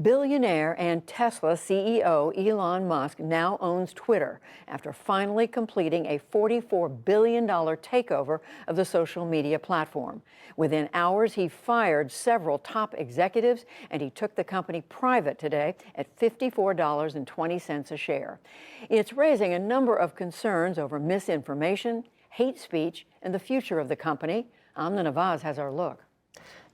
Billionaire and Tesla CEO Elon Musk now owns Twitter after finally completing a $44 billion takeover of the social media platform. Within hours, he fired several top executives, and he took the company private today at $54.20 a share. It's raising a number of concerns over misinformation, hate speech, and the future of the company. Amna Nawaz has our look.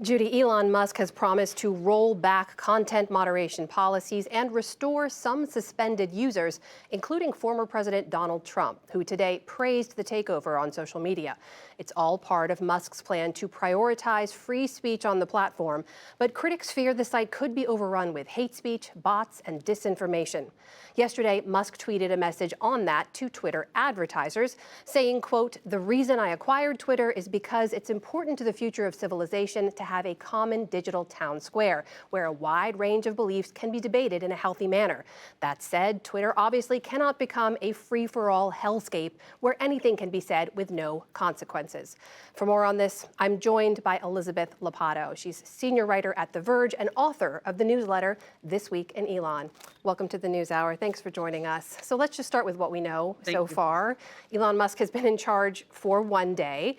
Judy, Elon Musk has promised to roll back content moderation policies and restore some suspended users, including former President Donald Trump, who today praised the takeover on social media. It's all part of Musk's plan to prioritize free speech on the platform, but critics fear the site could be overrun with hate speech, bots, and disinformation. Yesterday, Musk tweeted a message on that to Twitter advertisers, saying, quote, "The reason I acquired Twitter is because it's important to the future of civilization to have a common digital town square where a wide range of beliefs can be debated in a healthy manner. That said, Twitter obviously cannot become a free-for-all hellscape where anything can be said with no consequences." For more on this, I'm joined by Elizabeth Lopatto. She's senior writer at The Verge and author of the newsletter This Week in Elon. Welcome to the NewsHour. Thanks for joining us. So let's just start with what we know so far. Elon Musk has been in charge for one day.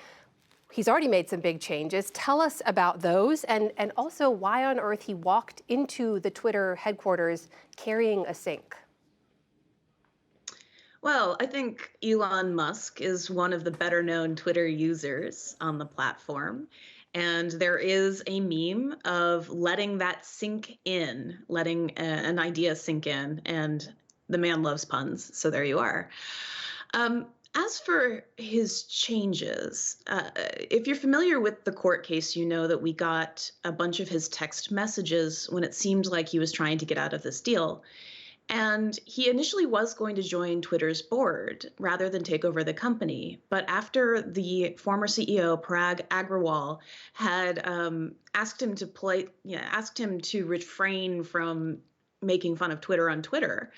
He's already made some big changes. Tell us about those and also why on earth he walked into the Twitter headquarters carrying a sink. Well, I think Elon Musk is one of the better known Twitter users on the platform. And there is a meme of letting that sink in, letting an idea sink in. And the man loves puns. So there you are. As for his changes, if you're familiar with the court case, you know that we got a bunch of his text messages when it seemed like he was trying to get out of this deal. And he initially was going to join Twitter's board rather than take over the company. But after the former CEO, Parag Agrawal, had asked him to refrain from making fun of Twitter on Twitter,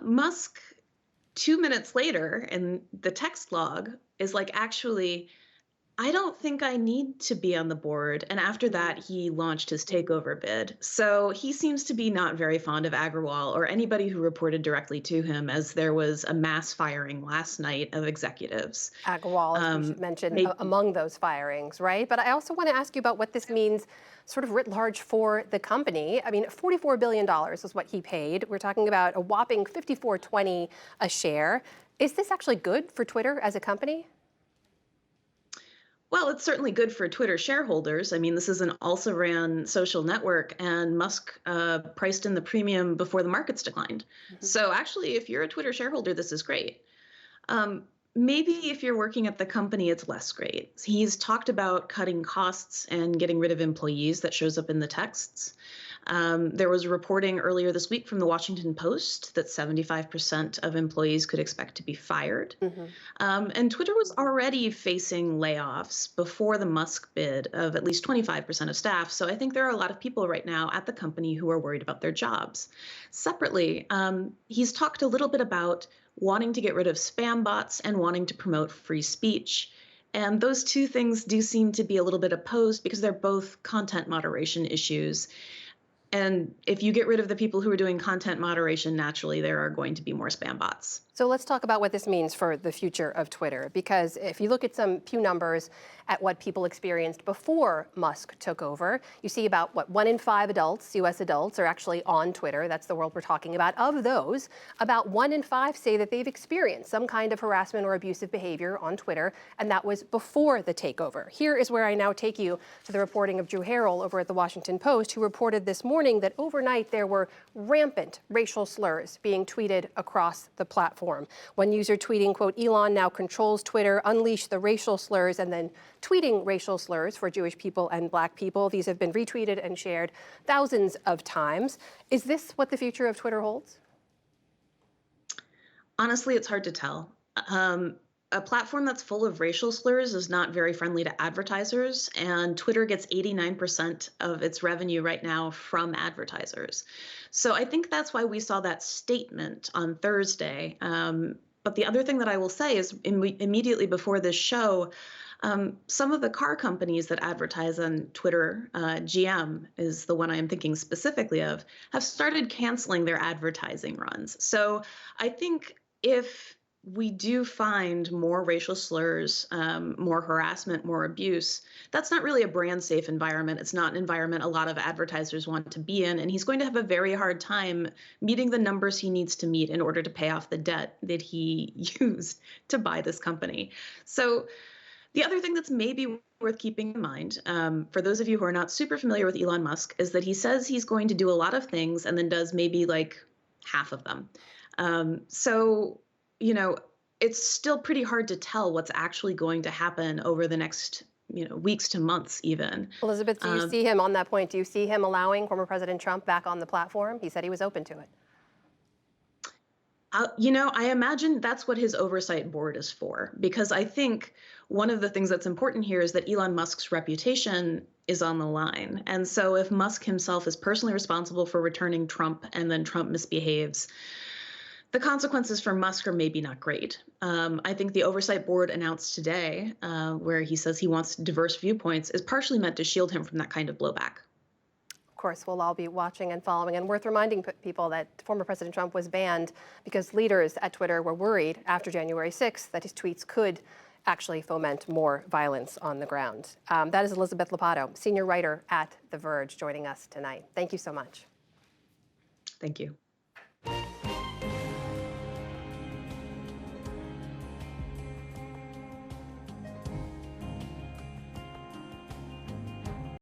Musk 2 minutes later in the text log is like, actually, I don't think I need to be on the board. And after that, he launched his takeover bid. So he seems to be not very fond of Agrawal or anybody who reported directly to him, as there was a mass firing last night of executives. Agrawal, as we should mention, among those firings, right? But I also want to ask you about what this means sort of writ large for the company. I mean, $44 billion is what he paid. We're talking about a whopping $54.20 a share. Is this actually good for Twitter as a company? Well, it's certainly good for Twitter shareholders. I mean, this is an also-ran social network, and Musk priced in the premium before the markets declined. So actually, if you're a Twitter shareholder, this is great. Maybe if you're working at the company, it's less great. He's talked about cutting costs and getting rid of employees. That shows up in the texts. There was reporting earlier this week from the Washington Post that 75% of employees could expect to be fired. And Twitter was already facing layoffs before the Musk bid of at least 25% of staff. So I think there are a lot of people right now at the company who are worried about their jobs. Separately, he's talked a little bit about wanting to get rid of spam bots and wanting to promote free speech. And those two things do seem to be a little bit opposed because they're both content moderation issues. And if you get rid of the people who are doing content moderation, naturally, there are going to be more spam bots. So let's talk about what this means for the future of Twitter, because if you look at some Pew numbers at what people experienced before Musk took over, you see about, 1 in 5 adults, U.S. adults, are actually on Twitter. That's the world we're talking about. Of those, about 1 in 5 say that they've experienced some kind of harassment or abusive behavior on Twitter, and that was before the takeover. Here is where I now take you to the reporting of Drew Harrell over at the Washington Post, who reported this morning that overnight there were rampant racial slurs being tweeted across the platform. One user tweeting, quote, "Elon now controls Twitter, unleash the racial slurs," and then tweeting racial slurs for Jewish people and Black people. These have been retweeted and shared thousands of times. Is this what the future of Twitter holds? Honestly, it's hard to tell. A platform that's full of racial slurs is not very friendly to advertisers, and Twitter gets 89% of its revenue right now from advertisers. So I think that's why we saw that statement on Thursday. But the other thing that I will say is immediately before this show, some of the car companies that advertise on Twitter, GM is the one I am thinking specifically of, have started canceling their advertising runs. So I think if we do find more racial slurs, more harassment, more abuse, that's not really a brand safe environment. It's not an environment a lot of advertisers want to be in. And he's going to have a very hard time meeting the numbers he needs to meet in order to pay off the debt that he used to buy this company. So the other thing that's maybe worth keeping in mind, for those of you who are not super familiar with Elon Musk, is that he says he's going to do a lot of things and then does maybe like half of them. So, you know, it's still pretty hard to tell what's actually going to happen over the next, weeks to months even. Elizabeth, do you see him on that point? Do you see him allowing former President Trump back on the platform? He said he was open to it. I imagine that's what his oversight board is for, because I think one of the things that's important here is that Elon Musk's reputation is on the line. And so if Musk himself is personally responsible for returning Trump and then Trump misbehaves, the consequences for Musk are maybe not great. I think the oversight board announced today, where he says he wants diverse viewpoints, is partially meant to shield him from that kind of blowback. Of course, we'll all be watching and following, and worth reminding people that former President Trump was banned because leaders at Twitter were worried after January 6th that his tweets could actually foment more violence on the ground. That is Elizabeth Lopatto, senior writer at The Verge, joining us tonight. Thank you so much. Thank you.